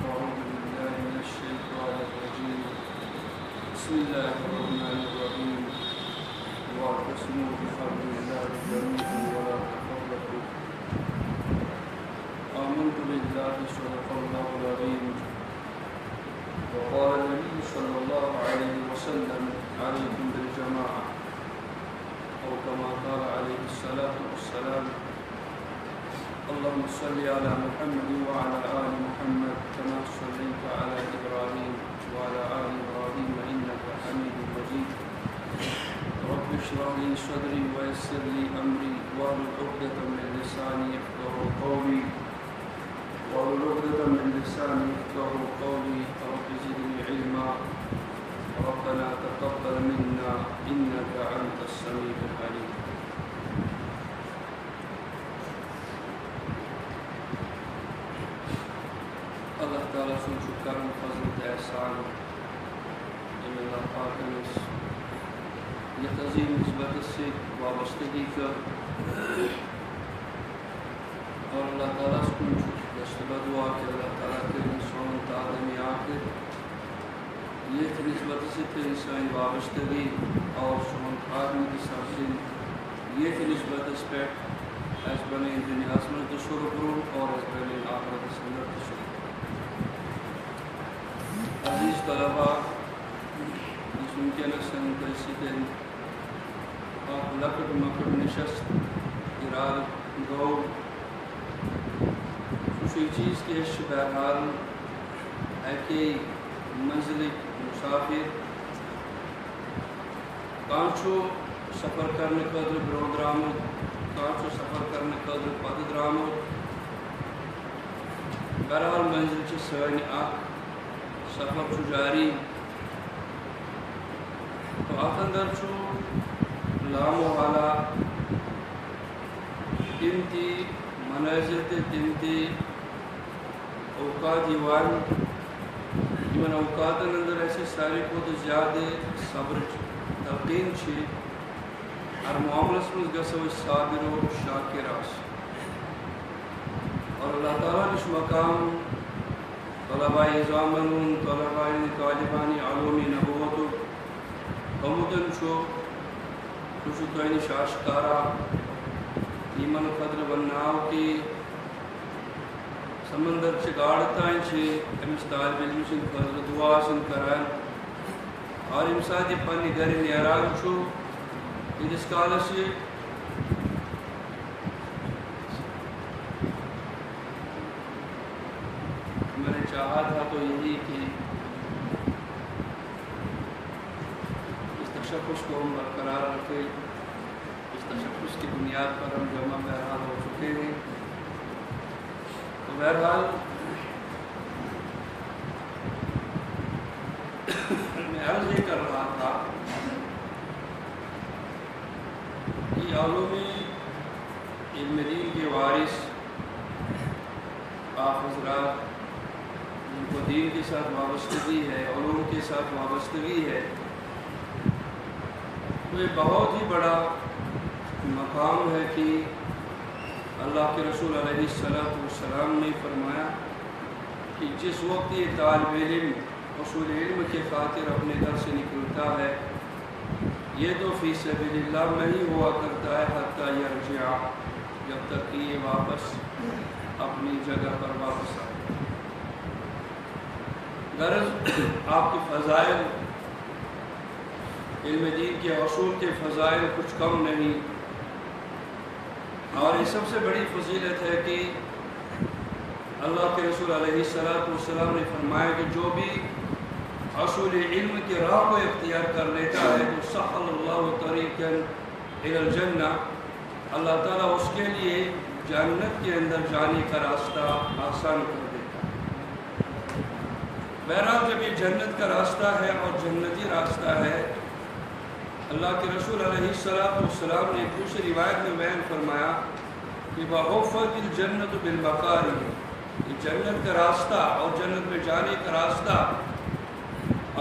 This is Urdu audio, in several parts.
أعوذ بالله من الشيطان الرجيم. بسم الله الرحمن الرحيم. واعتصموا بحبل الله جميعا ولا تفرقوا. آمنت بالله صدق الله العظيم. وقال النبي صلى الله عليه وسلم عليكم بالجماعة، أو كما قال عليه الصلاة والسلام. اللهم صل على محمد وعلى آل محمد كما صليت على إبراهيم وعلى آل إبراهيم إنك حميد مجيد. رب اشرح لي صدري ويسر لي أمري واحلل عقدة من لساني يفقهوا قولي رب زدني علما. ربنا تقبل منا إنك أنت السميع العليم. اللہ تعالیٰ سن کرم فضل احسان اللہ پاک یہ عظیم نسبت سے وابستگی کر اور اللہ تعالیٰ سن دستبہ دعا کہ اللہ تعالیٰ کے سون تعلیم آخر یہ نسبت سے تیری سائن وابستگی اور سون آدمی کی سبزی یہ نسبت اس پہ ایس بنے دنیا میں تشور کروں اور ایس بنے آخرت سندر تشور. عزیز طلباء اس ممکن سن پرسیدن آپ لکٹ مکٹ نشست اراد گو خوشی چیز کے بہرحال ہے کہ منزل مسافر کانچو سفر کرنے قدر برو درامد کانچو سفر کرنے قدر پد درامد بہرحال منزل چھ سوئنی آکھ سفر چھو جاری تو آخندر چھو لام و حالا تمتی مناظر تمتی اوقات یوان من اوقات اندر ایسے سارے کو تو زیادہ صبر تلقین چھے ہر معاملس میں گسو صابر و شاکر آس اور اللہ تعالیٰ نش مقام طلباء زامنون طلباء طالبانی علومی نبوتو ہمودن چھو خوشو توینی شاشکارا ایمن قدر بناو کی سمندر چگاڑتائیں چھے امس طالب علم سن قدر دعا سن کران اور امسادی پانی گھر نیران چھو جس کالا سے میں نے چاہا تھا تو یہی کہ اس تشخص کو ہم برقرار رکھے. اس تشخص کی بنیاد پر ہم جمع بہرحال ہو چکے ہیں. تو بہرحال میں عرض یہ کر رہا تھا کہ علوم علم دین کے وارث آپ حضرات جن کو دین کے ساتھ وابستگی ہے علوم کے ساتھ وابستگی ہے تو یہ بہت ہی بڑا مقام ہے کہ اللہ کے رسول علیہ السلام نے فرمایا کہ جس وقت یہ طالب علم اصول علم کے خاطر اپنے گھر سے نکلتا ہے یہ تو فی سبیل اللہ نہیں ہوا کرتا ہے حتیٰ یرجع جب تک کہ یہ واپس اپنی جگہ پر واپس آئے. غرض آپ کے فضائل علم دین کے اصول کے فضائل کچھ کم نہیں اور یہ سب سے بڑی فضیلت ہے کہ اللہ کے رسول علیہ السلام نے فرمایا کہ جو بھی اصول علم کی راہ کو اختیار کر لیتا ہے تو سہل اللہ طریقا الی الجنہ اللہ تعالیٰ اس کے لیے جنت کے اندر جانے کا راستہ آسان کر دیتا ہے. بہرحال جب یہ جنت کا راستہ ہے اور جنتی راستہ ہے اللہ کے رسول علیہ السلام نے دوسری روایت میں بیان فرمایا کہ وَعُفَّتِ الْجَنَّةُ بِالْمَقَارِبِ یہ جنت کا راستہ اور جنت میں جانے کا راستہ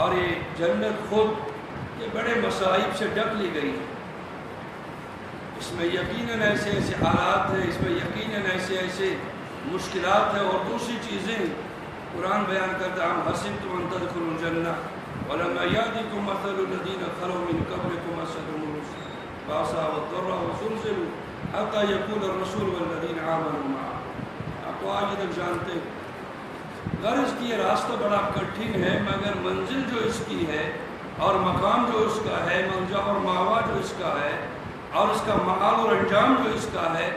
اور یہ جنت خود یہ بڑے مصائب سے ڈھک لی گئی ہے. اس میں یقیناً ایسے ایسے حالات ہیں، اس میں یقیناً ایسے ایسے مشکلات ہیں اور دوسری چیزیں قرآن بیان کرتا ہے ہم حسبتم ان تدخلوا الجنہ ولما یأتکم مثل الذین خلوا من قبلکم مستهم البأساء والضراء وزلزلوا حتی یقول الرسول والذین آمنوا معه. آپ تو آج تک جانتے ہیں غرض کی یہ راستہ بڑا کٹھن ہے، مگر منزل جو اس کی ہے اور مقام جو اس کا ہے، ملجا اور ماوا جو اس کا ہے اور اس کا معال اور انجام جو اس کا ہے،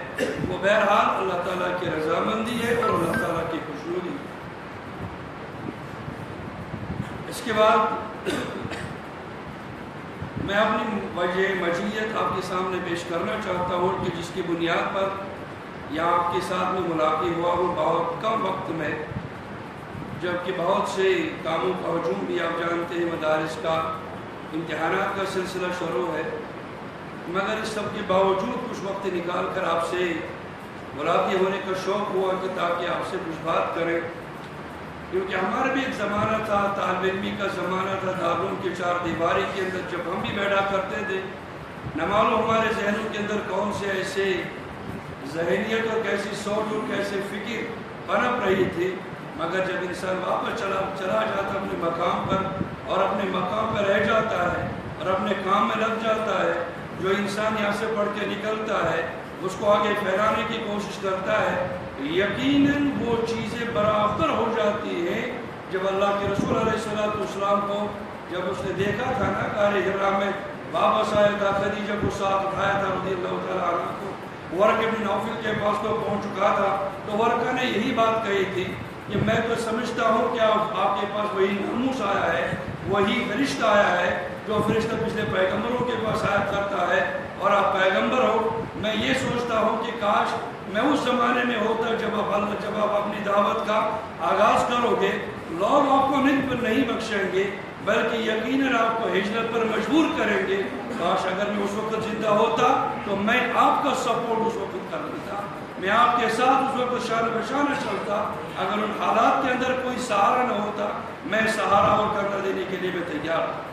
وہ بہرحال اللہ تعالیٰ کی رضامندی ہے اور اللہ تعالیٰ کی خوشنودی. اس کے بعد میں اپنی وجہ مجیت آپ کے سامنے پیش کرنا چاہتا ہوں کہ جس کی بنیاد پر یہاں آپ کے ساتھ میں ملاقات ہوا ہوں بہت کم وقت میں، جبکہ بہت سے کاموں کا ہجوم بھی آپ جانتے ہیں، مدارس کا امتحانات کا سلسلہ شروع ہے، مگر اس سب کے باوجود کچھ وقت نکال کر آپ سے ملاقات ہونے کا شوق ہوا کہ تاکہ آپ سے کچھ بات کریں، کیونکہ ہمارا بھی ایک زمانہ تھا، طالب علمی کا زمانہ تھا، دارالعلوم کی چار دیواری کے اندر جب ہم بھی بیٹھا کرتے تھے، نہ معلوم ہمارے ذہنوں کے اندر کون سے ایسے ذہنیت اور کیسی سوچ اور کیسے فکر پنپ رہی تھی، مگر جب انسان واپس چلا جاتا اپنے مقام پر اور اپنے مقام پر رہ جاتا ہے اور اپنے کام میں لگ جاتا ہے، جو انسان یہاں سے پڑھ کے نکلتا ہے اس کو آگے پھیلانے کی کوشش کرتا ہے، یقیناً وہ چیزیں برابر ہو جاتی ہیں. جب اللہ کے رسول علیہ السلام کو جب اس نے دیکھا تھا نا غار حرا میں واپس آیا تھا، خدیجہ کو ساتھ اٹھایا تھا رضی اللہ تعالیٰ عنہ کو، ورقہ بن نوفل کے پاس تو پہنچ چکا تھا، تو ورقہ نے یہی بات کہی تھی کہ میں تو سمجھتا ہوں کہ آپ کے پاس وہی ناموس آیا ہے، وہی فرشتہ آیا ہے جو فرشتہ پچھلے پیغمبروں کے پاس آیا کرتا ہے اور آپ پیغمبر ہو. میں یہ سوچتا ہوں کہ کاش میں اس زمانے میں ہوتا جب آپ اپنی دعوت کا آغاز کرو گے، لوگ آپ کو نہیں بخشیں گے بلکہ یقیناً آپ کو ہجرت پر مجبور کریں گے. کاش اگر میں اس وقت زندہ ہوتا تو میں آپ کا سپورٹ اس وقت کر دیتا، میں آپ کے ساتھ اس وقت شان بشانہ چلتا. اگر ان حالات کے اندر کوئی سہارا نہ ہوتا میں سہارا اور کرنا دینے کے لیے میں تیار تھا.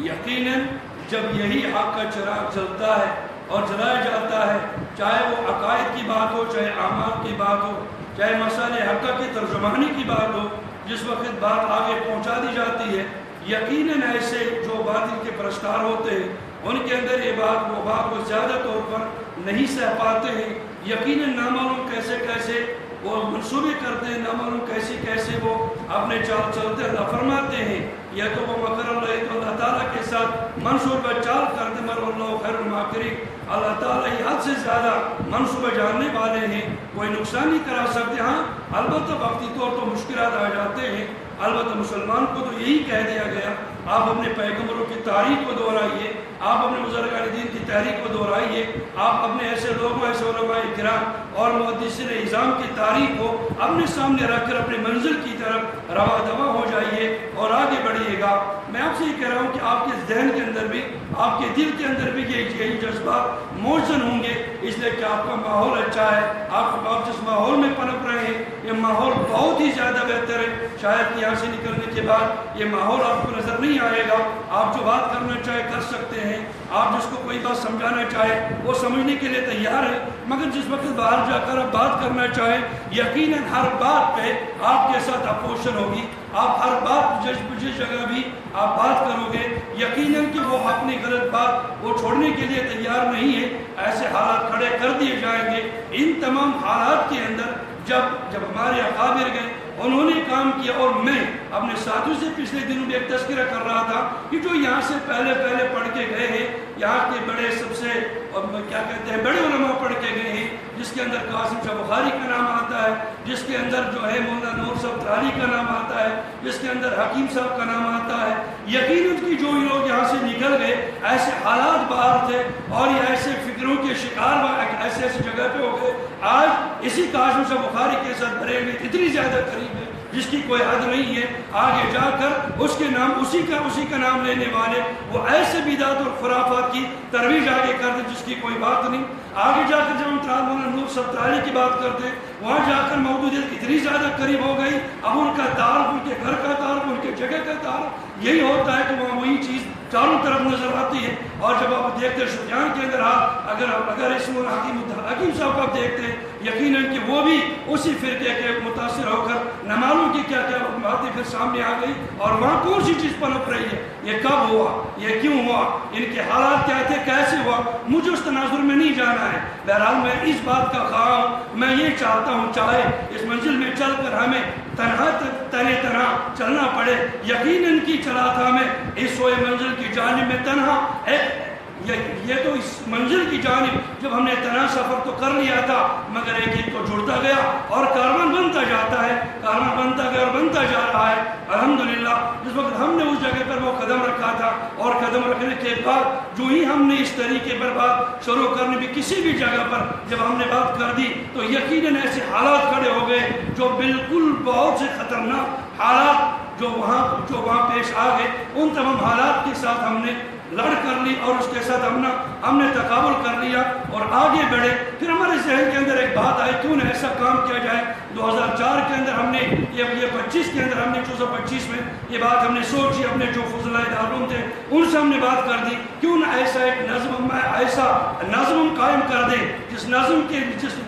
یقیناً جب یہی حق کا چراغ جلتا ہے اور جلایا جاتا ہے، چاہے وہ عقائد کی بات ہو، چاہے اعمال کی بات ہو، چاہے مسائل حقہ کی ترجمانی کی بات ہو، جس وقت بات آگے پہنچا دی جاتی ہے، یقیناً ایسے جو باطل کے پرستار ہوتے ہیں ان کے اندر یہ بات وہ زیادہ طور پر نہیں سہ پاتے ہیں. یقیناً نامعلوم کیسے وہ منصوبے کرتے ہیں، نامعلوم کیسے وہ اپنے چال چلتے اللہ فرماتے ہیں، یا تو وہ مکر اللہ تو اللہ تعالیٰ کے ساتھ منصوبہ چال کرتے، مر اللہ خیر الماکرین. اللہ تعالیٰ ہی حد سے زیادہ منصوبہ جاننے والے ہیں، کوئی نقصان نہیں کرا سکتے. ہاں البتہ وقتی طور تو مشکلات آ جاتے ہیں، البتہ مسلمان کو تو یہی کہہ دیا گیا آپ اپنے پیغمبروں کی تاریخ کو دہرائیے، آپ اپنے بزرگان دین کی تحریک کو دہرائیے، آپ اپنے ایسے لوگوں ایسے علماء کرام اور محدثین اعظام کی تاریخ کو اپنے سامنے رکھ کر اپنے منزل کی طرف رواں دواں ہو جائیے اور آگے بڑھیے گا. میں آپ سے یہ کہہ رہا ہوں کہ آپ کے ذہن کے اندر بھی، آپ کے دل کے اندر بھی یہی جذبات موزن ہوں گے، اس لیے کہ آپ کا ماحول اچھا ہے، آپ جس ماحول میں پنپ رہے ہیں یہ ماحول بہت ہی زیادہ بہتر ہے. شاید یہاں سے نکلنے کے بعد یہ ماحول آپ کو نظر نہیں آئے گا. آپ جو بات کرنا چاہے کر سکتے ہیں، آپ جس کو کوئی بات سمجھانا چاہے وہ سمجھنے کے لیے تیار ہے، مگر جس وقت باہر جا کر آپ بات کرنا چاہیں یقیناً ہر بات پہ آپ کے ساتھ اپوزیشن ہوگی. آپ ہر بات جس جگہ بھی آپ بات کرو گے یقیناً کہ وہ اپنی غلط بات وہ چھوڑنے کے لیے تیار نہیں ہے. ایسے حالات کھڑے کر دیے جائیں گے. ان تمام حالات کے اندر جب ہمارے اکابر گئے انہوں نے کام کیا، اور میں اپنے ساتھیوں سے پچھلے دنوں میں ایک تذکرہ کر رہا تھا کہ جو یہاں سے پہلے پڑھ کے گئے ہیں، یہاں کے بڑے سب سے کیا کہتے ہیں بڑے علماء پڑھ کے گئے ہیں، جس کے اندر قاسم شاہ بخاری کا نام آتا ہے، جس کے اندر جو ہے مولانا نور صاحب ترالی کا نام آتا ہے، جس کے اندر حکیم صاحب کا نام آتا ہے. یقیناً کہ جو لوگ یہاں سے نکل گئے ایسے حالات باہر تھے اور یہ ایسے فکروں کے شکار ایسے جگہ پہ ہو گئے. آج اسی قاسم شاہ بخاری کے ساتھ بریلوی اتنی زیادہ قریب ہے جس کی کوئی حد نہیں ہے. آگے جا کر اس کے نام اسی کا نام لینے والے وہ ایسے بدعت اور خرافات کی ترویج آگے کرتے جس کی کوئی بات نہیں. آگے جا کر جب ہم مولانا نور صاحب ترالی کی بات کرتے وہاں جا کر موجودیت اتنی زیادہ قریب ہو گئی، اب ان کا تعارف، ان کے گھر کا تعارف، ان کے جگہ کا تعارف یہی ہوتا ہے کہ وہاں وہی چیز چاروں طرف نظر آتی ہے. اور جب آپ دیکھتے ہیں شجاعان کے اندر اگر اس میں حکیم صاحب کو آپ دیکھتے ہیں یقیناً کہ وہ بھی اسی فرقے کے متاثر ہو کر نہ معلوم کیا کیا باتیں پھر سامنے آ گئی اور وہاں کون سی چیز پنپ رہی ہے، یہ کب ہوا، یہ کیوں ہوا، ان کے حالات کیا تھے، کیسے ہوا، مجھے اس تناظر میں نہیں جانا ہے۔ بہرحال میں اس بات کا خواہاں ہوں، میں یہ چاہتا ہوں چاہے اس منزل میں چل کر ہمیں تنہا چلنا پڑے، یقیناً کی چلا تھا میں اس سوئے منزل کی جانب میں تنہا یہ تو اس منزل کی جانب جب ہم نے تنہا سفر تو کر لیا تھا، مگر ایک تو جڑتا گیا اور کاروان بنتا جاتا ہے، کاروان بنتا گیا اور بنتا جا رہا ہے۔ الحمدللہ جس وقت ہم نے اس جگہ پر وہ قدم رکھا تھا اور قدم رکھنے کے بعد جو ہی ہم نے اس طریقے پر بات شروع کرنے بھی کسی بھی جگہ پر جب ہم نے بات کر دی تو یقیناً ایسے حالات کھڑے ہو گئے جو بالکل بہت سے خطرناک حالات جو وہاں پیش آ گئے، ان تمام حالات کے ساتھ ہم نے لڑ کر لی اور اس کے ساتھ ہم نے تقابل کر لیا اور آگے بڑھے۔ پھر ہمارے ذہن کے اندر ایک بات آئی، کیوں نہ ایسا کام کیا جائے۔ 2004 کے اندر ہم نے یہ 25 کے اندر ہم نے 2025 میں یہ بات ہم نے سوچی، اپنے جو فضلائے دارالعلوم تھے ان سے ہم نے بات کر دی، کیوں نہ ایسا ایک نظم قائم کر دیں جس نظم کے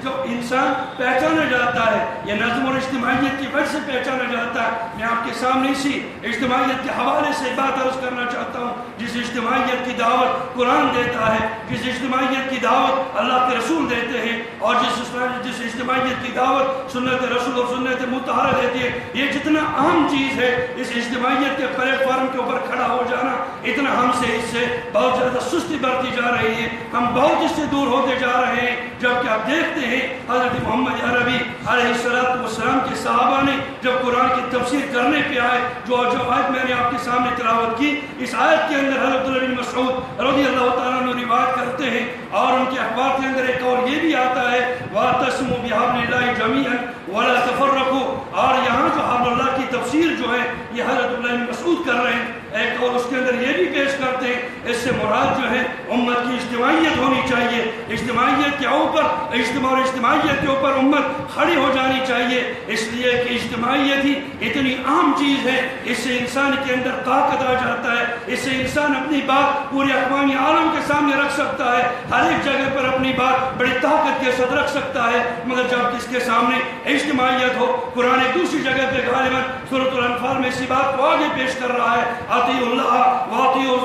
جو انسان پہچانا جاتا ہے، یہ نظم اور اجتماعیت کی وجہ سے پہچانا جاتا ہے۔ میں آپ کے سامنے اسی اجتماعیت کے حوالے سے بات عرض کرنا چاہتا ہوں، جس اجتماعیت کی دعوت قرآن دیتا ہے، جس اجتماعیت کی دعوت اللہ کے رسول دیتے ہیں، اور جس اجتماعیت کی دعوت سنت رسول اور سنت مطہرہ دیتی ہے، یہ جتنا اہم چیز ہے اس اجتماعیت کے پلیٹ فارم کے اوپر کھڑا ہو جانا، اتنا ہم سے اس سے بہت زیادہ سستی برتی جا رہی ہے، ہم بہت اس سے دور ہوتے جا رہے ہیں۔ جبکہ آپ دیکھتے ہیں حضرت محمد عربی علیہ السلام کے صحابہ نے جب قرآن کی تفسیر کرنے پہ آئے، جو آیت میں نے آپ کے سامنے تلاوت کی، اس آیت کے اندر حضرت بن مسعود رضی اللہ تعالیٰ عنہ روایت کرتے ہیں اور ان کے اخبار کے اندر ایک اور یہ بھی آتا ہے وَاعْتَصِمُوا بِحَبْلِ اللَّهِ جَمِيعًا وَلَا تَفَرَّقُوا، اور یہاں جو حبل اللہ کی تفسیر جو ہے یہ حضرت بن مسعود کر رہے ہیں، ایک اور اس کے اندر یہ بھی پیش کرتے ہیں، اس سے مراد جو ہے امت کی اجتماعیت ہونی چاہیے، اجتماعیت کے اوپر اجتماعیت کے اوپر امت کھڑی ہو جانی چاہیے، اس لیے کہ اجتماعیت ہی اتنی اہم چیز ہے، اس سے انسان کے اندر طاقت آ جاتا ہے، اس سے انسان اپنی بات پورے اقوام عالم کے سامنے رکھ سکتا ہے، ہر ایک جگہ پر اپنی بات بڑی طاقت کے ساتھ رکھ سکتا ہے۔ مگر جب کس کے سامنے اجتماعیت ہو، قرآن دوسری جگہ پہ غالباً سورۃ الانفال میں اسی بات کو آگے پیش کر رہا ہے، اطیعوا اللہ واطیعوا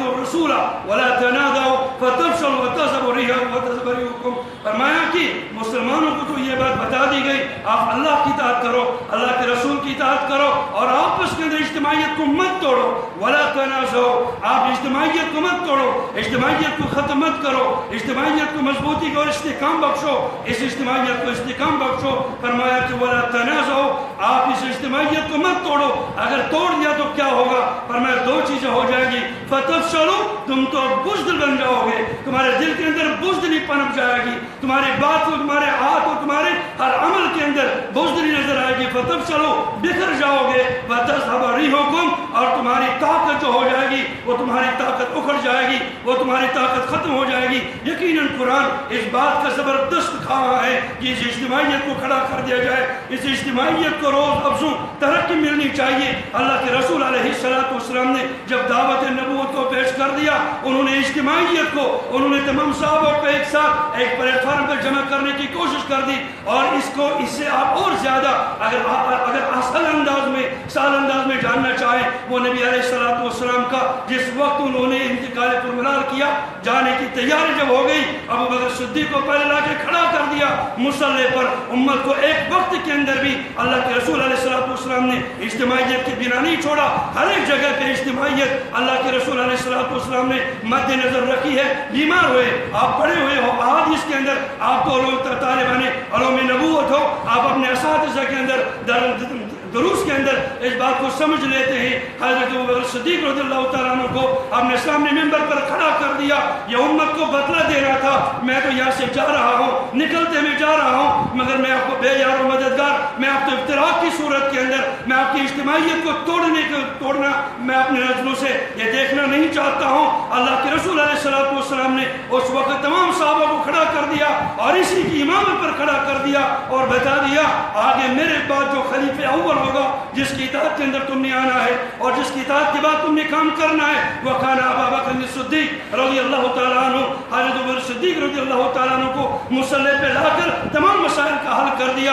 الرسول ولا تنازعوا فتفشلوا وتذهب ريحكم وتذهب ريحكم، فرمایا کہ مسلمانوں کو تو یہ بات بتا دی گئی، آپ اللہ کی اطاعت کرو، اللہ کے رسول کی اطاعت کرو اور آپس کے اندر اجتماعیت کو مت توڑو، ولا تنازعوا، آپ اجتماعیت کو مت توڑو، اجتماعیت کو ختم مت کرو، اجتماعیت کو مضبوطی اور استحکام بخشو، اس اجتماعیت کو استحکام بخشو۔ فرمایا کہ ولا تنازعوا، آپ اس اجتماعیت کو مت توڑو، اگر توڑ دیا تو کیا ہوگا؟ فرمایا دو چیزیں ہو جائے گی، فتفشلوا، تم تو بزدل بن جاؤ گے، تمہارے دل کے اندر بزدلی پنپ جائے گی، تمہاری بات کو، تمہارے ہاتھ اور تمہارے ہر عمل کے اندر بزدلی نظر آئے گی، فتفشلوا، بکھر جاؤ گے، وتذهب ريحكم، اور تمہاری طاقت جو ہو جائے گی وہ تمہاری طاقت اکھڑ جائے گی، وہ تمہاری طاقت ختم ہو جائے گی۔ یقیناً قرآن اس بات کا زبردست خواہاں ہے کہ اس اجتماعیت کو کھڑا کر دیا جائے، اس اجتماعیت کو روز افزوں ترقی ملنی چاہیے۔ اللہ کے رسول علیہ السلام نے جب دعوت نبوت کو پیش کر دیا، انہوں نے اجتماعیت کو، انہوں نے تمام صحابہ کو ایک ساتھ ایک پلیٹ فارم پر جمع کرنے کی کوشش کر دی، اور اس سے آپ اور زیادہ اگر اصل انداز میں جاننا چاہیں، وہ نبی علیہ السلام کا جس وقت انہوں نے انتقال پرمنال کیا، جانے کی تیاری جب ہو گئی، ابو بکر صدیق کو پہلے لا کے کھڑا کر دیا مصلی پر، امت کو ایک وقت کے اندر بھی اللہ کے رسول علیہ السلام نے اجتماعیت کی بنا نہیں چھوڑا، ہر ایک جگہ پہ اجتماعیت اللہ کے رسول علیہ السلام نے مد نظر رکھی ہے۔ بیمار ہوئے، آپ پڑے ہوئے ہو احادیث کے اندر، آپ کو طالبان علوم نبوت ہو، آپ اپنے اساتذہ کے اندر دروس کے اندر اس بات کو سمجھ لیتے ہیں۔ حضرت ابوبکر صدیق رضی اللہ تعالیٰ عنہ کو اپنے سامنے ممبر پر کھڑا کر دیا، یہ امت کو بدلہ دے رہا تھا، میں تو یہاں سے جا رہا ہوں، نکلتے میں جا رہا ہوں، مگر میں آپ کو بے یار و مددگار، میں آپ کو افتراق کی صورت کے اندر میں آپ کی اجتماعیت کو توڑنا میں اپنے نظروں سے یہ دیکھنا نہیں چاہتا ہوں۔ اللہ کے رسول علیہ السلام نے اس وقت تمام صحابہ کو کھڑا کر دیا اور اسی کی امامت پر کھڑا کر دیا اور بتا دیا آگے میرے بعد جو خلیفہ اول ہوگا، جس کی اطاعت کے اندر تم نے آنا ہے اور جس کی اطاعت کے بعد تم نے کام کرنا ہے، وہ کان ابا بکر صدیق رضی اللہ تعالیٰ عنہ، حضرت ابوبکر صدیق رضی اللہ تعالیٰ عنہ کو مصلی پہ لا کر تمام مسائل کا حل کر دیا۔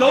2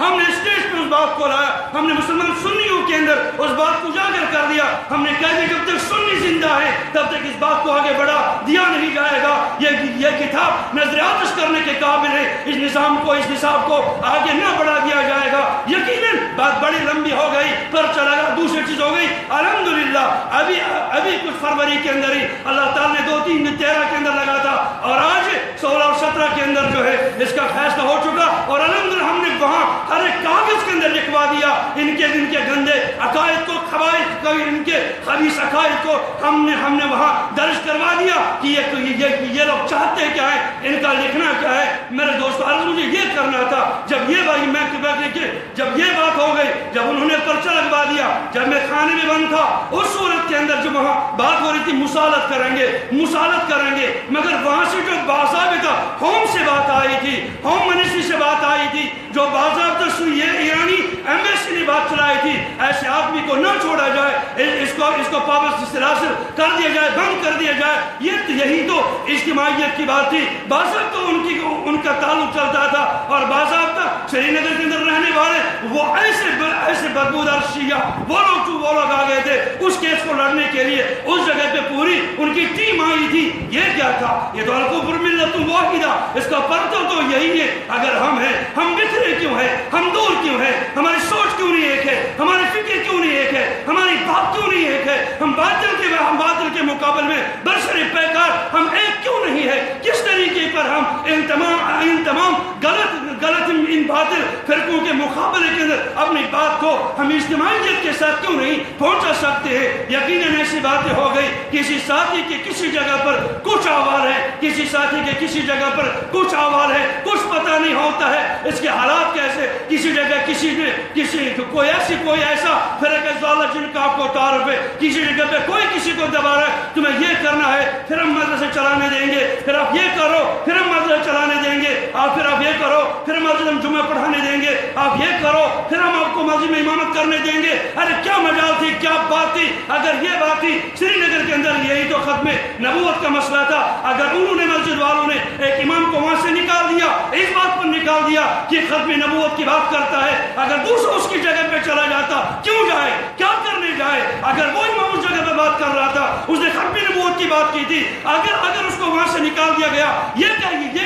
ہم نے اسٹیج پہ اس بات کو لایا، ہم نے مسلمان سنیوں کے اندر اس بات کو اجاگر کر دیا، ہم نے کہہ دیا جب تک سنی زندہ ہے تب تک اس بات کو آگے بڑھا دیا نہیں جائے گا۔ یہ کتاب نظر آتش کرنے کے قابل ہے، اس نظام کو، اس نصاب کو آگے نہ بڑھا دیا جائے گا۔ یقیناً بات بڑی لمبی ہو گئی، پر چلا گیا، دوسری چیز ہو گئی الحمدللہ ابھی کچھ فروری کے اندر ہی اللہ تعالیٰ نے 2-3-13 کے اندر لگا تھا، اور آج 16 اور 17 کے اندر جو ہے اس کا فیصلہ ہو چکا، اور الحمدللہ ہم نے وہاں ہر ایک کاغذ کے اندر لکھوا دیا ان کے گندے عقائد کو، خبائث کو، ان کے خبیث عقائد کو ہم نے وہاں درج کروا دیا کہ یہ لوگ چاہتے کیا ہے، ان کا لکھنا کیا ہے۔ میرے دوستو عرض مجھے یہ کرنا تھا، جب یہ بات ہو گئی، جب انہوں نے پرچہ لگوا دیا، جب میں کھانے میں بند تھا، اس صورت کے اندر جو وہاں بات ہو رہی تھی مسالت کریں گے، مگر وہاں سے جو باضابطہ ہوم سے بات آئی تھی، ہوم منسٹری سے بات آئی تھی، جو باضابطہ یہ ایرانی ایمبیسی نے بات چلائی تھی، ایسے آدمی کو نہ چھوڑا جائے، اس کو پابند سلاسل کر دیا جائے، بند کر دیا جائے، یہی تو اجتماعیت کی بات تھی۔ باضابطہ ان کا تعلق چلتا تھا، اور باضابطہ سری نگر کے اندر رہنے والے وہ ایسے بدبودار شیعہ وہ لوگ آ گئے تھے اس کیس کو لڑنے کے لیے، اس جگہ پہ پوری ان کی ٹیم آئی تھی۔ یہ کیا تھا؟ یہ تو الکفر ملت واحدہ، اس کا پرتو تو یہی ہے۔ اگر ہم ہیں، ہم بکھرے کیوں ہیں، ہم دور کیوں ہیں، ہماری سوچ کیوں نہیں ایک ہے، ہماری فکر کیوں نہیں ایک ہے، ہماری بات کیوں نہیں ایک ہے، ہم باطل کے مقابل میں برسر پیکار ہم ایک کیوں نہیں ہے؟ کس طریقے پر ہم ان تمام غلط ان باطل فرقوں کے مقابلے کے اندر اپنی بات کو ہم اجتماعیت کے ساتھ کیوں نہیں پہنچا سکتے ہیں؟ یقیناً ایسی باتیں ہو گئی، کسی ساتھی کے کسی جگہ پر کچھ آوار ہے، کسی ساتھی کے کسی جگہ پر کچھ آوار ہے، کچھ پتہ نہیں ہوتا ہے اس کے حالات کیسے، کسی جگہ کوئی ایسا فرق ضالہ جن کا آپ کو تعارف ہے، کسی جگہ پہ کوئی کسی کو دبا رہا ہے تمہیں یہ کرنا ہے، پھر ہم مدرسے چلانے دیں گے، پھر آپ یہ کرو، پھر ہم مدرسے چلانے دیں گے، پھر آپ یہ کرو، پھر مسجد ہم جمعہ پڑھانے دیں گے، آپ یہ کرو، پھر ہم آپ کو مسجد میں امامت کرنے دیں گے۔ ارے کیا مجال تھی، کیا بات تھی؟ اگر یہ بات تھی سری نگر کے اندر، یہی تو ختم نبوت کا مسئلہ تھا، اگر انہوں نے مسجد والوں نے ایک امام کو وہاں سے نکال دیا، اس بات پر نکال دیا کہ ختم نبوت کی بات کرتا ہے، اگر دوسرا اس کی جگہ پہ چلا جاتا، کیوں جائے، کیا کرنے جائے؟ اگر وہ امام اس جگہ پہ بات کر رہا تھا، اس نے ختم نبوت کی بات کی تھی، اگر اس کو وہاں سے نکال دیا گیا، یہ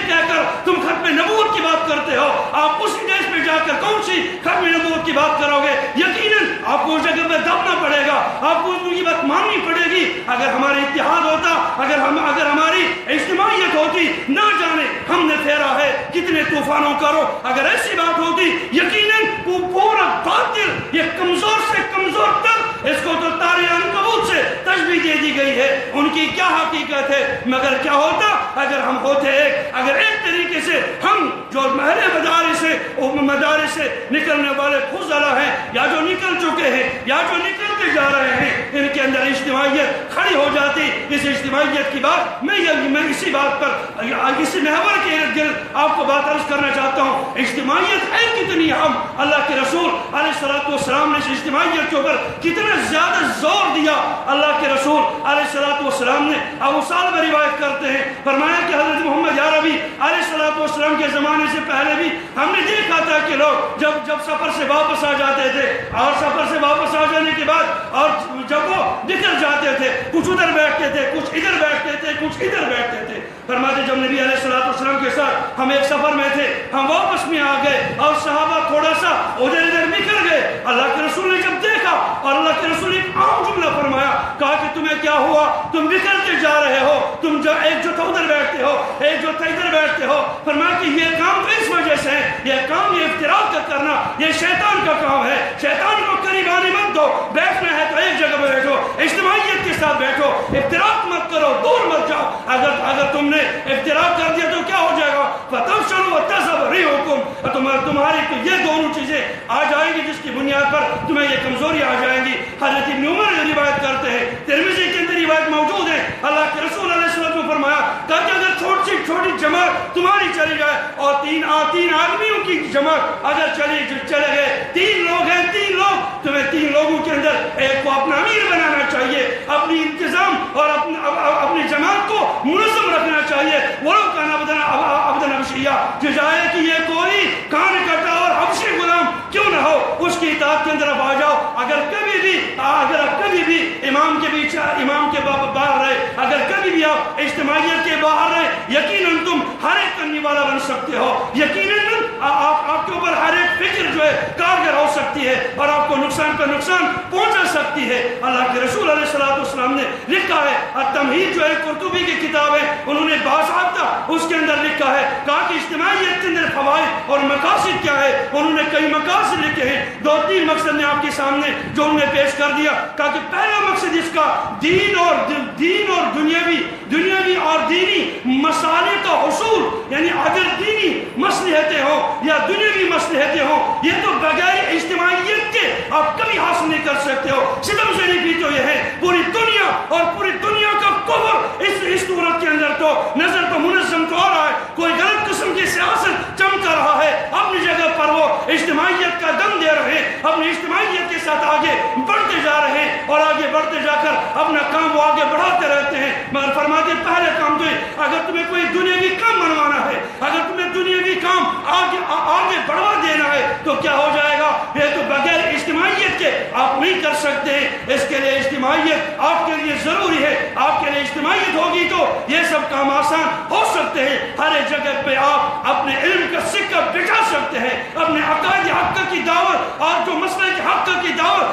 کہہ کر تم ختم نبوت کی بات کرتے ہو، آپ اسی دیش پہ جا کر کون سی ختم نبوت کی بات کرو گے؟ یقیناً آپ کو اس جگہ پہ دبنا پڑے گا، آپ کو اس کی بات ماننی پڑے گی۔ اگر ہمارا اتحاد ہوتا، اگر ہماری اجتماعیت ہوتی، نہ جانے ہم نے پھیرا ہے کتنے طوفانوں کا رخ، اگر ایسی بات ہوتی، یقیناً وہ پورا باطل، یہ کمزور سے کمزور تر، اس کو تو تارے عنکبوت سے تشبیہ دے دی گئی ہے، ان کی کیا حقیقت ہے؟ مگر کیا ہوتا اگر ہم ہوتے ایک، اگر ایک طریقے سے ہم جو مدارس سے نکلنے والے فضلہ ہیں، یا جو نکل چکے ہیں، یا جو نکلتے جا رہے ہیں، ان کے اندر اجتماعیت کھڑی ہو جاتی۔ اس اجتماعیت کی بات میں اسی بات پر، اسی محور کے ارد گرد آپ کو بات عرض کرنا چاہتا ہوں۔ اجتماعیت ہے کتنی اہم، اللہ کے رسول علیہ السلام نے اس اجتماعیت کے اوپر کتنا زیادہ زور دیا۔ اللہ کے رسول علیہ السلام نے ابو سالم روایت کرتے ہیں، فرمایا کہ حضرت محمد عربی علیہ السلام کے زمانے سے پہلے بھی ہم نے دیکھا تھا کہ لوگ جب سفر سے واپس آ جاتے تھے، اور سفر سے واپس آ جانے کے بعد اور جب وہ بکھر جاتے تھے، کچھ ادھر بیٹھتے تھے، کچھ ادھر بیٹھتے تھے، کچھ ادھر بیٹھتے تھے۔ فرماتے جب نبی علیہ السلام کے ساتھ ہم ایک سفر میں تھے، ہم واپس میں آ گئے اور صحابہ تھوڑا سا ادھر ادھر بکھر گئے، اللہ کے رسول نے جب دیکھا، اور اللہ کے رسول نے ایک عام جملہ فرمایا، کہا کہ تمہیں کیا ہوا، تم بکھرتے جا رہے ہو، تم جو ایک جو ادھر بیٹھتے ہو، ایک جو ادھر بیٹھتے ہو۔ فرمایا کہ یہ کام اس وجہ سے ہے، یہ کام، یہ افتراق کا کرنا، یہ شیطان کا کام ہے، شیطان کو قریب آنے مت دو، بیٹھنا ہے تو ایک جگہ پہ بیٹھو، اجتماعیت کے ساتھ بیٹھو، افتراق مت کرو، دور مت جاؤ۔ اگر تم نے افتراق کر دیا تو کیا ہو جائے گا؟ فَتَفْشَلُوا وَتَذْهَبَ رِيحُكُمْ، تمہاری تو یہ دونوں چیزیں آ جائیں گی جس کی بنیاد پر تمہیں یہ کمزوری آ جائیں گی۔ حضرت ابن عمر روایت کرتے ہیں، ترمذی کے اندر روایت موجود ہے، اللہ کے رسول علیہ السلام نے فرمایا کہ اگر چھوٹی جماعت تمہاری چلی جائے، اور تین آدمیوں کی جماعت اگر چلے گئے، 3 لوگ ہیں، 3 لوگ، تمہیں 3 لوگوں کے اندر ایک کو اپنا امیر بنانا چاہیے، اپنی انتظام اور اپنی جماعت کو منظم رکھنا چاہیے۔ وہ لوگ کہنا عبدالنبشیہ جو جائے کہ یہ کوئی کان کا اس کی اطاعت کے اندر آ جاؤ. اگر کبھی بھی امام کے باہر رہے, اگر کبھی بھی آپ اجتماعیت کے باہر رہے, یقیناً تم ہر ایک کرنے والا بن سکتے ہو. یقیناً آپ کے اوپر ہر ایک فکر جو ہے کارگر ہو سکتی ہے اور آپ کو نقصان پر نقصان پہنچا سکتی ہے. اللہ کے رسول علیہ السلام نے لکھا ہے, التمہید جو ہے قرطبی کی کتاب ہے, انہوں نے باضابطہ اس کے اندر لکھا ہے, کہا کہ اجتماعیت کے اندر فوائد اور مقاصد کیا ہے. انہوں نے کئی مقاصد لکھے ہیں, 2-3 مقصد نے آپ کے سامنے جو انہوں نے پیش کر دیا. کہا کہ پہلا مقصد اس کا دین اور دنیاوی اور دینی مسائل کا حصول, یعنی اگر دینی مصلحتیں ہوں یا دنیاوی مصلحتیں ہوں, یہ تو بغیر اجتماعیت کے آپ کبھی حاصل نہیں کر سکتے ہو. ستم زنی بھی تو یہ ہے, پوری دنیا اور پوری دنیا کا کفر اس صورت کے اندر تو نظر تو منظم تو ہو رہا ہے, کوئی غلط قسم کی سیاست چمکا رہا ہے, اپنی جگہ پر وہ اجتماعیت کا دم دے رہے ہیں, اپنی اجتماعیت کے ساتھ آگے بڑھتے جا رہے ہیں اور آگے بڑھتے جا کر اپنا کام وہ آگے بڑھاتے رہتے ہیں. مگر فرماتے پہلے کام تو اگر تمہیں کوئی دنیاوی کام بنوانا ہے, اگر تمہیں دنیاوی کام آگے بڑھوا دینا ہے تو کیا ہو جائے گا, یہ تو بغیر اجتماعیت کے آپ نہیں کر سکتے. اس کے لیے اجتماعیت آپ کے لیے ضروری ہے. آپ کے لیے اجتماعیت ہوگی تو یہ سب کام آسان ہو سکتے ہیں. ہر ایک جگہ پہ آپ اپنے علم کا سکہ بچا سکتے ہیں, اپنے عقائد حق کی دعوت اور جو مسئلے کے حق کی دعوت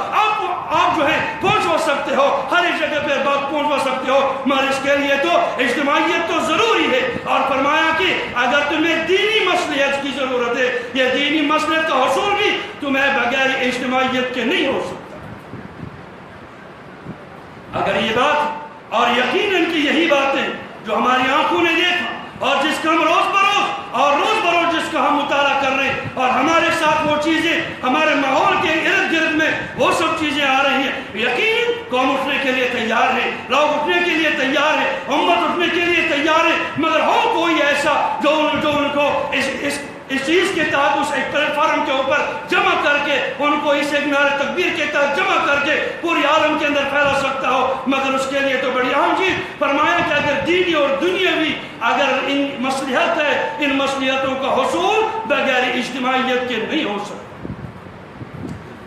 آپ جو ہے پہنچوا سکتے ہو, ہر ایک جگہ پہ بات پہنچوا سکتے ہو. مگر اس کے لیے تو اجتماعیت تو ضروری ہے. اور فرمایا کہ اگر تمہیں دینی مصلحت کی ضرورت ہے, یہ دینی مصلحت کا حصول بھی تمہیں بغیر اجتماعیت کے نہیں ہو سکتا. اگر یہ بات اور یقیناً کی یہی باتیں جو ہماری آنکھوں نے دیکھا اور جس کا ہم روز بروز جس کا ہم مطالعہ کر رہے ہیں, اور ہمارے ساتھ وہ چیزیں ہمارے ماحول کے ارد گرد میں وہ سب چیزیں آ رہی ہیں, یقیناً قوم اٹھنے کے لیے تیار ہے, لوگ اٹھنے کے لیے تیار ہے, امت اٹھنے کے لیے تیار ہے. مگر ہو کوئی ایسا جو ان کو اس چیز کے تحت اس ایک پلیٹ فارم کے اوپر جمع کر کے, ان کو اس ایک نعرہ تکبیر کے تحت جمع کر کے پوری عالم کے اندر پھیلا سکتا ہو. مگر اس کے لیے تو بڑی اہم چیز فرمایا کہ اگر دینی اور دنیاوی اگر ان مصلحت ہے, ان مصلحتوں کا حصول بغیر اجتماعیت کے نہیں ہو سکتا.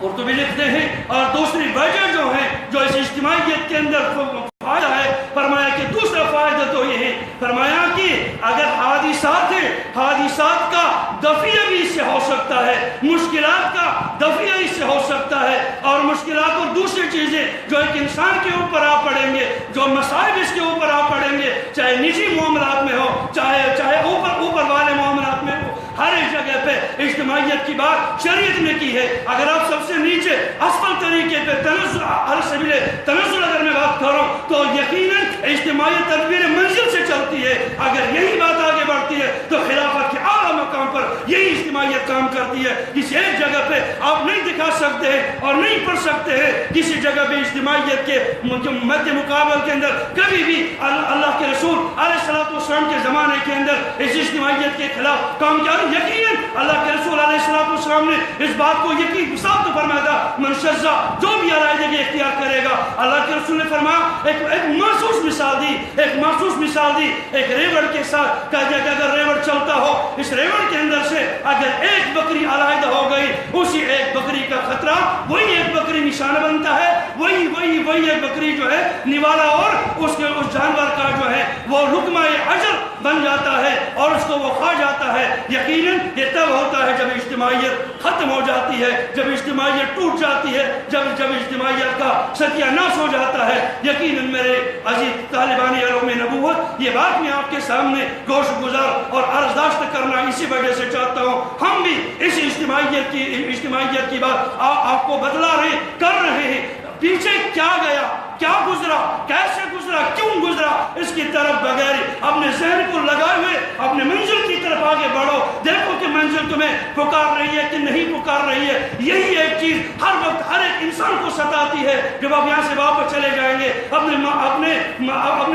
قرطبی لکھتے ہیں اور دوسری وجہ جو ہے جو اس اجتماعیت کے اندر فائدہ ہے, فرمایا کہ دوسرا فائدہ تو یہ ہے, فرمایا کہ اگر حادثات ہیں, حادثات کا دفعہ بھی اس سے ہو سکتا ہے, مشکلات کا دفعہ اس سے ہو سکتا ہے. اور مشکلات اور دوسری چیزیں جو ایک انسان کے اوپر آ پڑیں گے, جو مصائب اس کے اوپر آ پڑیں گے, چاہے نجی معاملات میں ہو, چاہے اوپر والے معاملات میں ہو, ہر ایک جگہ پہ اجتماعیت کی بات شریعت نے کی ہے. اگر آپ سب سے نیچے اسفل طریقے پہ تنزل اگر میں بات کروں تو یقیناً اجتماعیت تدبیر منزل سے چلتی ہے. اگر یہی بات آگے بڑھتی ہے تو خلافت کے اعلیٰ مقام پر یہی اجتماعیت کام کرتی ہے. کسی ایک جگہ پہ آپ نہیں دکھا سکتے ہیں اور نہیں پڑھ سکتے ہیں کسی جگہ پہ اجتماعیت کے مد مقابل کے اندر کبھی بھی اللہ کے رسول علیہ السلام کے زمانے کے اندر اس اجتماعیت کے خلاف کام کیا. یقیناً اللہ کے رسول علیہ السلام نے اس بات کو یقین ثابت فرمایا تھا, من شذ جو بھی علیحدگی اختیار کرے گا. اللہ کے رسول نے فرمایا ایک محسوس مثال دی, ایک ریوڑ کے ساتھ کہا کہ اگر ریوڑ چلتا ہو, اس ریوڑ کے اندر سے اگر ایک بکری علیحدہ ہو گئی, اسی ایک بکری کا خطرہ وہی ایک بکری نشانہ بنتا ہے, وہی ایک بکری جو ہے نوالا اور اس جانور کا جو ہے وہ لقمہ اجر بن جاتا ہے اور اس کو وہ کھا جاتا ہے. یقیناً یہ تب ہوتا ہے جب اجتماعیت ختم ہو جاتی ہے, جب اجتماعیت ٹوٹ جاتی ہے, جب اجتماعیت کا ستیہ ناش ہو جاتا ہے. یقیناً میرے عزیز طالبان علوم نبوت, یہ بات میں آپ کے سامنے گوش گزار اور عرضداشت کرنا اسی وجہ سے چاہتا ہوں. ہم بھی اس اجتماعیت کی بات آپ کو بتلا کر رہے ہیں. پیچھے کیا گیا, کیا گزرا, کیسے گزرا, کیوں گزرا, اس کی طرف بغیر اپنے ذہن کو لگائے ہوئے اپنے منزل کی طرف آگے بڑھو. دیکھو کہ منزل تمہیں پکار رہی ہے کہ نہیں پکار رہی ہے. یہی ایک چیز ہر وقت ہر ایک انسان کو ستاتی ہے. جب آپ یہاں سے واپس چلے جائیں گے, اپنے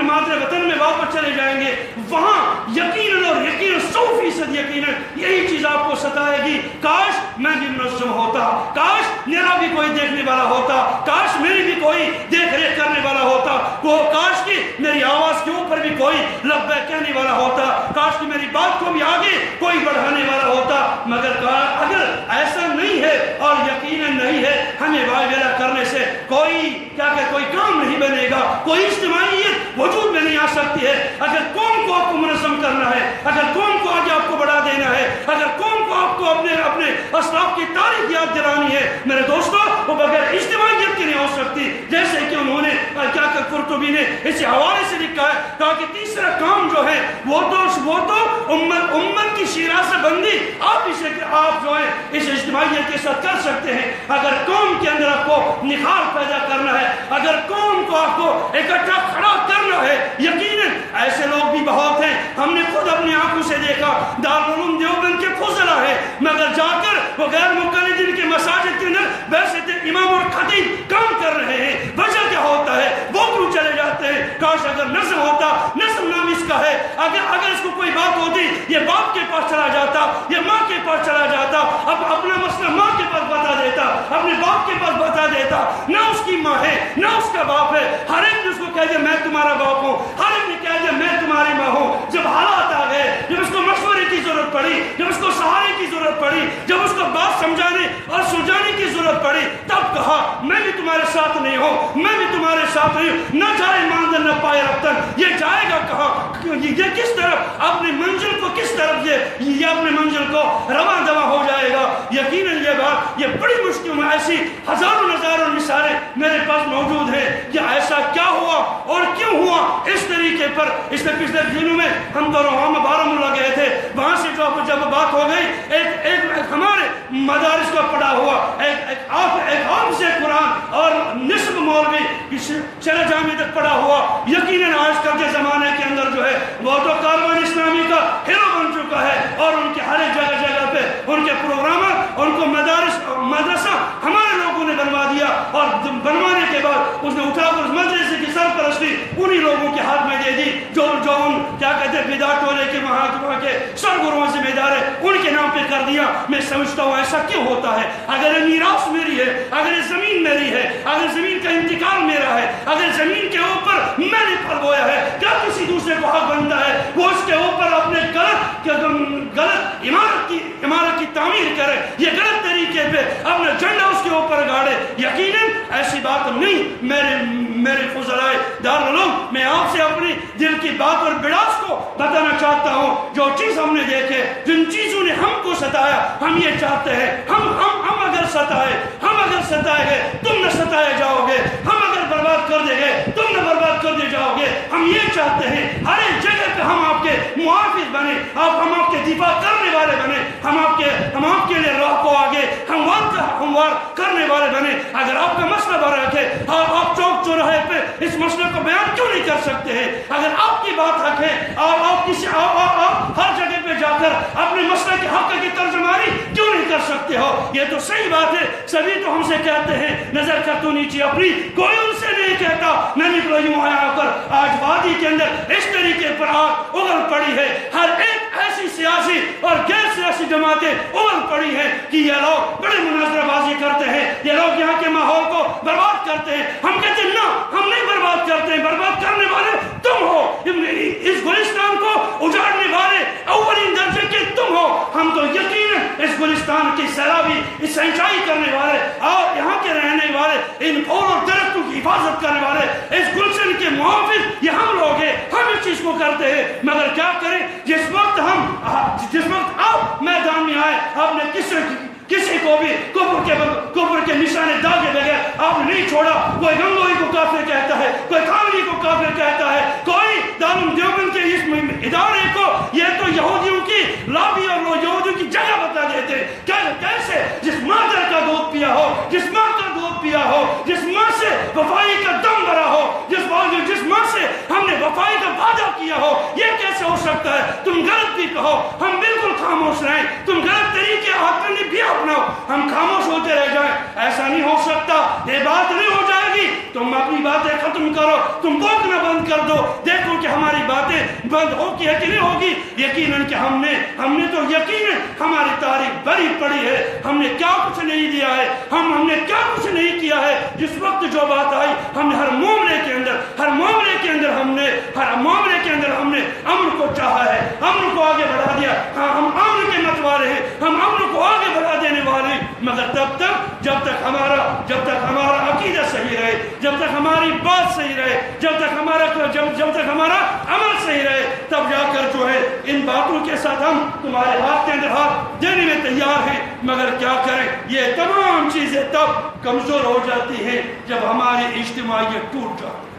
مادر وطن میں واپس چلے جائیں گے, وہاں یقیناً اور یقیناً 100% یقیناً یہی چیز آپ کو ستائے گی. کاش میں بھی منظم ہوتا, کاش میرا بھی کوئی دیکھنے والا ہوتا, کاش میری بھی کوئی دیکھ ریکھ کرنے والا ہوتا, کاش کی میری آواز کے اوپر بھی کوئی لبیک کہنے والا ہوتا, کاش کی میری بات کو بھی آگے کوئی بڑھانے والا ہوتا. مگر اگر ایسا نہیں ہے اور یقیناً یہی ہے، ہمیں واویلا کرنے سے کوئی کوئی کام نہیں بنے گا، کوئی اجتماعیت وجود میں نہیں آ سکتی ہے۔ اگر قوم کو آپ کو منظم کرنا ہے، اگر قوم کو آگے آپ کو بڑھا دینا ہے، اگر قوم کو آپ کو اپنے اسلاف کی تاریخ یاد دلانی ہے میرے دوستو، وہ بغیر اجتماعیت کی نہیں ہو سکتی۔ جیسے کہ انہوں نے قرطبی نے اسی حوالے سے لکھا ہے، کہا کہ تیسرا کام جو ہے وہ تو امت کی شیراز بندی آپ جو ہے اس اجتماعیت کے ساتھ کر سکتے ہیں۔ اگر قوم کے اندر آپ کو نکھار پیدا کرنا ہے، اگر قوم کو آپ کو اکٹھا کھڑا کرنا ہے، یقیناً ایسے لوگ بھی بہت ہیں، ہم نے خود اپنی آنکھوں سے دیکھا، دارالعلوم دیوبند کے فضلہ ہے، مگر جا کر وہ غیر مقلدین کے مساجد کے اندر ویسے امام اور خطیب کام کر رہے ہیں۔ وجہ کیا ہوتا ہے؟ وہ کیوں چلے جاتے ہیں؟ کاش اگر نظم ہوتا، نظم نام اس کا ہے، اگر اس کو کوئی بات ہوتی، یہ باپ کے پاس چلا جاتا، یہ ماں کے پاس چلا جاتا، اب اپنا مسئلہ ماں کے پاس بتا دیتا، اپنے باپ کے پاس بتا دیتا۔ نہ اس کی ماں ہے، نہ اس کا باپ ہے، ہر ایک نے اس کو کہہ دیا میں تمہارا باپ ہوں، ہر ایک نے کہہ دیا میں تمہاری ماں ہوں۔ جب حالات آ گئے، جب اس کو مشورے کی ضرورت پڑی، جب اس کو سہارے کی ضرورت پڑی، جب اس کو بات سمجھانے اور سلجھانے کی ضرورت پڑی، تب کہا میں بھی تمہارے ساتھ نہیں ہوں، میں بھی تمہارے ساتھ نہیں ہوں۔ نہ جائے ماندن نہ پائے رفتن، یہ جائے گا کہاں؟ یہ کس طرف اپنی منزل کو کس طرف یہ اپنے منزل کو رواں دواں ہو جائے گا؟ یقیناً یہ بات یہ بڑی مشکل میں، ایسی ہزاروں مثالیں میرے پاس موجود ہیں کہ ایسا کیا ہوا اور کیوں ہوا اس طریقے پر۔ اس نے پچھلے دنوں میں ہم تو روحان بارہمولہ گئے تھے، وہاں سے جب بات ہو گئی، ایک ہمارے مدارس کا پڑھا ہوا ایک آپ سے قرآن اور نصف مولوی شرح جامع تک پڑھا ہوا، یقیناً آج کل کے زمانے کے اندر جو ہے وہ تو کاروان اسلامی کا ہیرو بن چکا ہے، اور ان کے ہر ایک جگہ پہ ان کے پروگرامات، ان کو مدرسہ ہمارے لوگوں نے بنوا دیا، اور بنوانے کے بعد اس نے اٹھا کر اس مدرسے کی سرپرستی انہی لوگوں کے ہاتھ میں دے دی جو ان کیا کہتے ہیں بدعت ٹولے کے وہاں کے سرگروں ذمہ دار ہے، ان کے نام پہ کر دیا۔ میں سمجھتا ہوں ایسا کیوں ہوتا ہے؟ اگر یہ میراث میری ہے، اگر یہ زمین میری ہے، اگر زمین کا انتقال میرا ہے، اگر زمین کے اوپر میں نے پھل بویا ہے، کیا کسی دوسرے کو حق بنتا ہے وہ اس کے اوپر اپنے غلط عمارت کی تعمیر کرے، یہ غلط طریقے پہ اپنا جھنڈا اس کے اوپر گاڑے؟ یقیناً ایسی بات نہیں۔ میرے فضلائے دارالعلوم، میں آپ سے اپنی دل کی بات اور بڑاس کو بتانا چاہتا ہوں۔ جو چیز ہم نے دیکھے، جن چیزوں نے ہم کو ستایا، ہم یہ چاہتے ہیں ہم اگر ستائے گئے تم نہ ستائے جاؤ گے، ہم اگر برباد کر دے گئے تم نہ برباد کر دے جاؤ گے۔ ہم یہ چاہتے ہیں ہر ایک جگہ پہ ہم آپ کے محافظ بنے، ہم آپ کے دفاع کرنے والے بنے، ہم آپ کے لیے راہ کو آگے ہموار کرنے والے بنے۔ اگر آپ کا مسئلہ برحق ہے، آپ چوک چوراہے پہ اس مسئلے کو بیان کیوں نہیں کر سکتے ہیں؟ اگر آپ کی بات حق ہے اور آپ ہر جگہ پہ جا کر اپنے مسئلے کے حق کی ترجمانی کیوں نہیں کر سکتے ہو؟ یہ تو صحیح بات ہے۔ سبھی تو ہم سے کہتے ہیں نظر کر تو نیچے اپنی، کوئی ان سے نہیں کہتا نہ نکلو یوں آیا کر۔ آج وادی کے اندر اس طریقے پر آگ اگل پڑی ہے، ہر ایک ایسی سیاسی اور غیر سیاسی جماعتیں اگل پڑی ہیں کہ یہ لوگ بڑے مناظرہ بازی کرتے ہیں، یہ لوگ یہاں کے ماحول کو برباد کرتے ہیں۔ ہم کہتے ہیں نہ، ہم نہیں برباد کرتے ہیں، برباد کرنے والے تم ہو، اس گلستان کو اجاڑنے والے اولین درجے کے تم ہو۔ ہم تو یقیناً اس گلستان کی سیرابی، اس سینچائی کرنے والے اور یہاں کے رہنے والے، ان پھول اور درختوں کی حفاظت کرنے والے، اس گلشن کے محافظ یہ ہم لوگ ہیں، ہم اس چیز کو کرتے ہیں۔ مگر کیا کریں، جس وقت آپ میدان میں آئے، آپ نے کسی کو بھی کفر کے نشانے داغے بغیر آپ نے نہیں چھوڑا۔ کوئی گنگوئی کو کافر کہتا ہے، کوئی کاملی کو کافر کہتا ہے، کوئی دارالعلوم دیوبند کے اس ادارے کو یہ تو یہودیوں کی لابی اور یہودیوں کی جگہ بتا دیتے ہیں۔ کیسے؟ جس ماں کا دودھ پیا ہو، جس ماں کا دودھ پیا ہو، جس ماں سے وفائی کا دم بھرا ہو، جس ماں سے ہم نے وفائی کا وعدہ کیا ہو، یہ کیسے ہو سکتا ہے؟ تم غلط بھی کہو، ہم بالکل خاموش رہیں، تم غلط طریقے آدمی بھی اپناؤ، ہم خاموش ہوتے رہ جائیں، ایسا نہیں ہو سکتا۔ یہ بات نہیں ہو جائے گی، تم اپنی باتیں ختم کرو، تم بولنا بند کر دو، دیکھو کہ ہماری باتیں بند ہوگی ہے کہ نہیں ہوگی۔ یقیناً کہ ہم نے تو یقیناً ہماری تاریخ بھری پڑی ہے، ہم نے کیا کچھ نہیں دیا ہے، ہم نے کیا کچھ نہیں کیا ہے۔ جس وقت جو بات آئی، ہم نے ہر معاملے کے اندر ہم نے امن کو چاہا ہے، امن کو آگے بڑھا دیا۔ ہم امن کے مت والے ہیں، ہم امن کو آگے بڑھا دینے والے ہیں۔ مگر تب تک جب تک ہمارا عقیدہ صحیح رہے، جب تک ہماری بات صحیح رہے، جب تک ہمارا عمل صحیح رہے، تب جا کر جو ہے ان باتوں کے ساتھ ہم تمہارے ہاتھ کے اندر ہاتھ دینے میں تیار ہیں۔ مگر کیا کریں، یہ تمام چیزیں تب کمزور ہو جاتی ہیں جب ہماری اجتماعیت ٹوٹ جاتی ہے،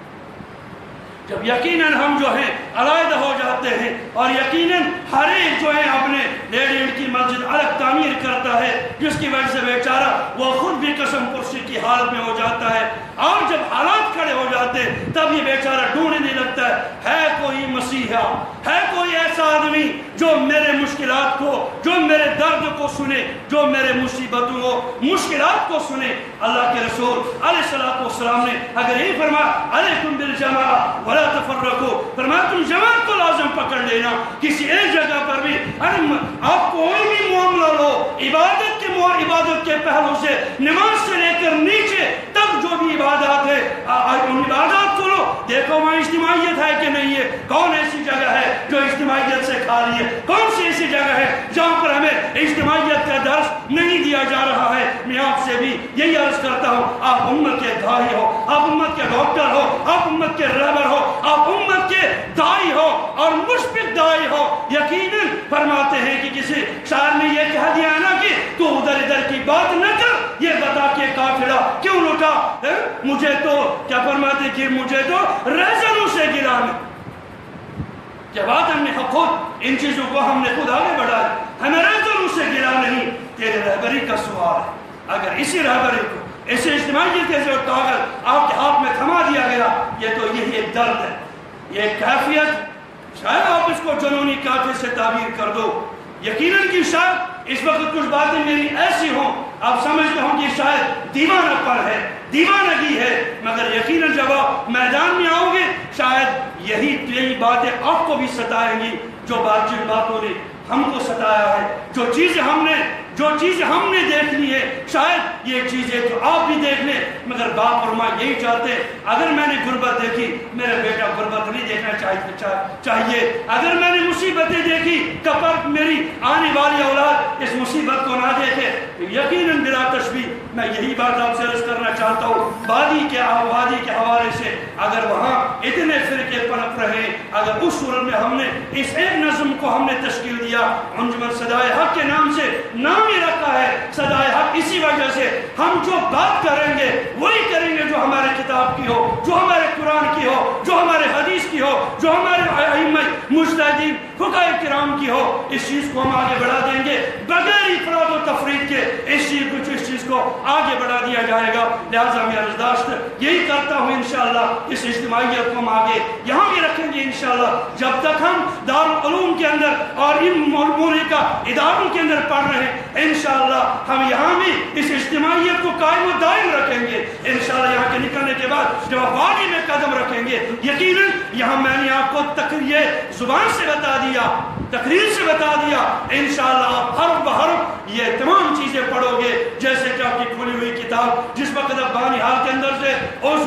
جب یقیناً ہم جو ہیں علیحدہ ہو جاتے ہیں، اور یقیناً ہر ایک جو ہے اپنے لیڈی کی مسجد الگ تعمیر کرتا ہے، جس کی وجہ سے بیچارہ وہ خود بھی قسم پرسی کی حالت میں ہو جاتا ہے، اور جب حالات کھڑے ہو جاتے ہیں تب یہ بیچارہ ڈھونڈنے لگتا ہے کوئی مسیحا، ہے کوئی ایسا آدمی جو میرے مشکلات کو، جو میرے درد کو سنے، جو میرے مصیبتوں کو، مشکلات کو سنے۔ اللہ کے رسول علیہ السلام نے اگر یہی فرمایا علیکم بالجماعہ ولا تفرقوا، فرمایا تم جماعت کو لازم پکڑ لینا، کسی ایک جگہ پر بھی آپ کوئی بھی معاملہ لو، عبادت کے پہلو سے، نماز سے لے کر نیچے تک جو بھی عبادات ہے، ان عبادات کو لو، دیکھو وہاں اجتماعیت ہے کہ نہیں ہے، کون ایسی جگہ ہے جو اجتماعیت سے خالی ہے، کون سی ایسی جگہ ہے جہاں پر ہمیں اجتماعیت کا درس نہیں دیا جا رہا ہے۔ میں آپ سے بھی یہی عرض کرتا ہوں، آپ امت کے داعی ہو، آپ امت کے ڈاکٹر ہو، آپ امت کے رہبر ہو، آپ امت کے داعی ہو اور مشفق داعی ہو، یقیناً فرماتے ہیں کہ کسی شاعر نے یہ کہہ دیا نا کہ تو ادھر کی بات نہ کر، یہ بتا کہ قافلہ کیوں لٹا، مجھے تو کیا فرماتے کہ مجھے تو رہزنوں سے گرا ہے۔ جب بات ہم نے خود ان چیزوں کو ہم نے خود آگے بڑھایا، ہمیں رہزنوں سے گرا نہیں، تیرے رہبری کا سوال ہے۔ اگر اسی رہبری کو، اسی اجتماعیت کے جو کاغذ آپ کے ہاتھ میں تھما دیا گیا، یہ تو یہی ایک درد ہے، یہ ایک کیفیت، شاید آپ اس کو جنونی کافی سے تعبیر کر دو، یقیناً کہ شاید اس وقت کچھ باتیں میری ایسی ہوں، آپ سمجھتے ہوں کہ شاید دیوانہ پر ہے، دیوانگی ہے، مگر یقیناً جب آپ میدان میں آؤ گے شاید یہی باتیں آپ کو بھی ستائیں گی جو جن باتوں نے ہم کو ستایا ہے، جو چیزیں ہم نے دیکھ لی ہے، شاید یہ چیزیں تو آپ بھی دیکھ لیں، مگر باپ اور ماں یہی چاہتے، اگر میں نے غربت دیکھی، میرا بیٹا غربت نہیں دیکھنا چاہیے، اگر میں نے مصیبتیں دیکھی، کب میری آنے والی اولاد اس مصیبت کو نہ دیکھے۔ یقیناً بلا تشبیہ میں یہی بات آپ سے عرض کرنا چاہتا ہوں، وادی کے حوالے سے اگر وہاں اتنے فرقے پنپ رہے، اگر اس صورت میں ہم نے اس ایک نظم کو ہم نے تشکیل دیا، انجمن صدائے حق کے نام سے نام ہی رکھا ہے صدائے حق، اسی وجہ سے ہم جو بات کریں گے وہی کریں گے جو ہمارے کتاب کی ہو، جو ہمارے قرآن کی ہو، جو ہمارے حدیث کی ہو، جو ہمارے ائمہ مجتہدین فقہاء کرام کی ہو۔ اس چیز کو ہم آگے بڑھا دیں گے بغیر افراد و تفرید کے، اس چیز کو آگے بڑھا دیا جائے گا۔ لہٰذا میں عرضداشت یہی کرتا ہوں، انشاءاللہ اس اجتماعیت کو ہم آگے یہاں بھی رکھیں گے انشاءاللہ، جب تک ہم دارالعلوم کے اندر اور ان ملکہ اداروں کے اندر پڑھ رہے ہیں، انشاءاللہ ہم یہاں بھی اس اجتماعیت کو قائم و دائم رکھیں گے۔ انشاءاللہ یہاں کے نکلنے کے بعد جب آپ وادی میں قدم رکھیں گے، یقیناً یہاں میں نے آپ کو تقریر زبان سے بتا دیا، تقریر سے بتا دیا، انشاءاللہ آپ حرف بحرف یہ تمام چیزیں پڑھو گے، جیسے کہ آپ کی کھلی ہوئی کتاب، جس وقت آپ بانی حال کے اندر سے اس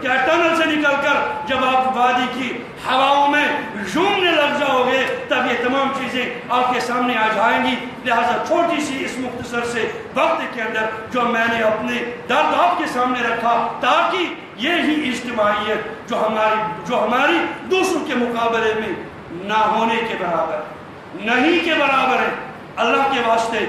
کیا ٹنل سے نکل کر جب آپ وادی کی ہواؤں میں جھومنے لگ جاؤ گے، تب یہ تمام چیزیں آپ کے سامنے آ جائیں گی۔ لہٰذا چھوٹی سی اس مختصر سے وقت کے اندر جو میں نے اپنے درد آپ کے سامنے رکھا، تاکہ یہی اجتماعیت جو ہماری دوسروں کے مقابلے میں نہ ہونے کے برابر، نہیں کے برابر ہے، اللہ کے واسطے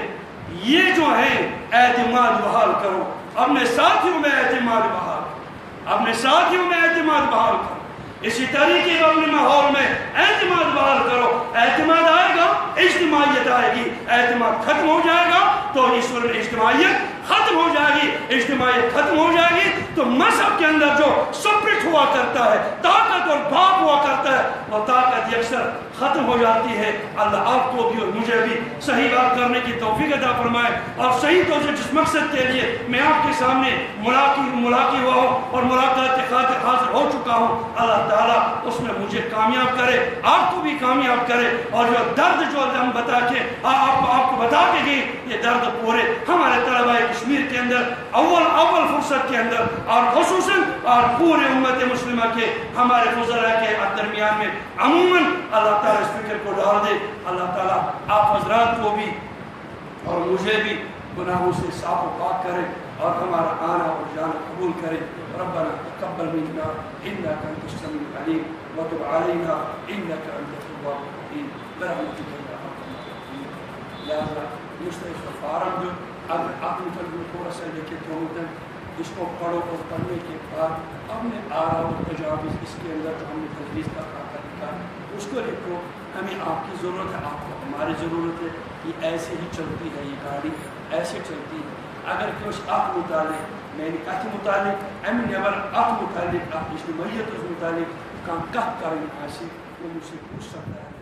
یہ جو ہے اعتماد بحال کرو، اپنے ساتھیوں میں اعتماد بحال کرو، اپنے ساتھیوں میں اعتماد بحال کرو، اسی طریقے سے اپنے ماحول میں اعتماد بحال کرو۔ اعتماد آئے گا، اجتماعیت آئے گی، اعتماد ختم ہو جائے گا تو اس وقت اجتماعیت ختم ہو جائے گی، اجتماعیت ختم ہو جائے گی تو مذہب کے اندر جو سپرٹ ہوا کرتا ہے، طاقت اور بھاپ ہوا کرتا ہے، وہ طاقت اکثر ختم ہو جاتی ہے۔ اللہ آپ کو بھی اور مجھے بھی صحیح بات کرنے کی توفیق عطا فرمائے، اور صحیح طور سے جس مقصد کے لیے میں آپ کے سامنے ملاقی ہوا ہوں اور ملاقات کے خاطر حاضر ہو چکا ہوں، اللہ تعالیٰ اس میں مجھے کامیاب کرے، آپ کو بھی کامیاب کرے، اور جو درد جو ہم بتا کے آپ کو بتا کے گئے، یہ درد پورے ہمارے طلباء کشمیر کے اندر اول فرصت کے اندر، اور خصوصاً اور پورے امت مسلمہ کے ہمارے فضلاء کے درمیان میں عموماً اللہ تعالیٰ اس فکر کو ڈال دے۔ اللہ تعالیٰ آپ حضرات کو بھی اور مجھے بھی گناہوں سے صاف و پاک کرے اور ہمارا آنا اور جانا قبول کرے. ربنا تقبل منا انك انت السميع العليم وتب علينا انك انت التواب الرحيم برحمتك يا ارحم الراحمين. لہذا مستحق فارم جو اگر آپ مطلب تھوڑا سا لے کے تھوڑا اس کو پڑھو اور پڑھنے کے بعد اپنے آرا اور تجاویز اس کے اندر جو ہم نے تجویز کا خاکہ لکھا اس کو لکھو. ہمیں آپ کی ضرورت ہے, آپ کو ہماری ضرورت ہے. یہ ایسے ہی چلتی ہے, یہ گاڑی ایسے چلتی ہے. اگر کچھ آپ متعلق میں نے کہا متعلق امی نیبر آپ متعلق آپ اس میت اس متعلق کام کہت کریں آسی وہ مجھ سے پوچھ سکتا ہے.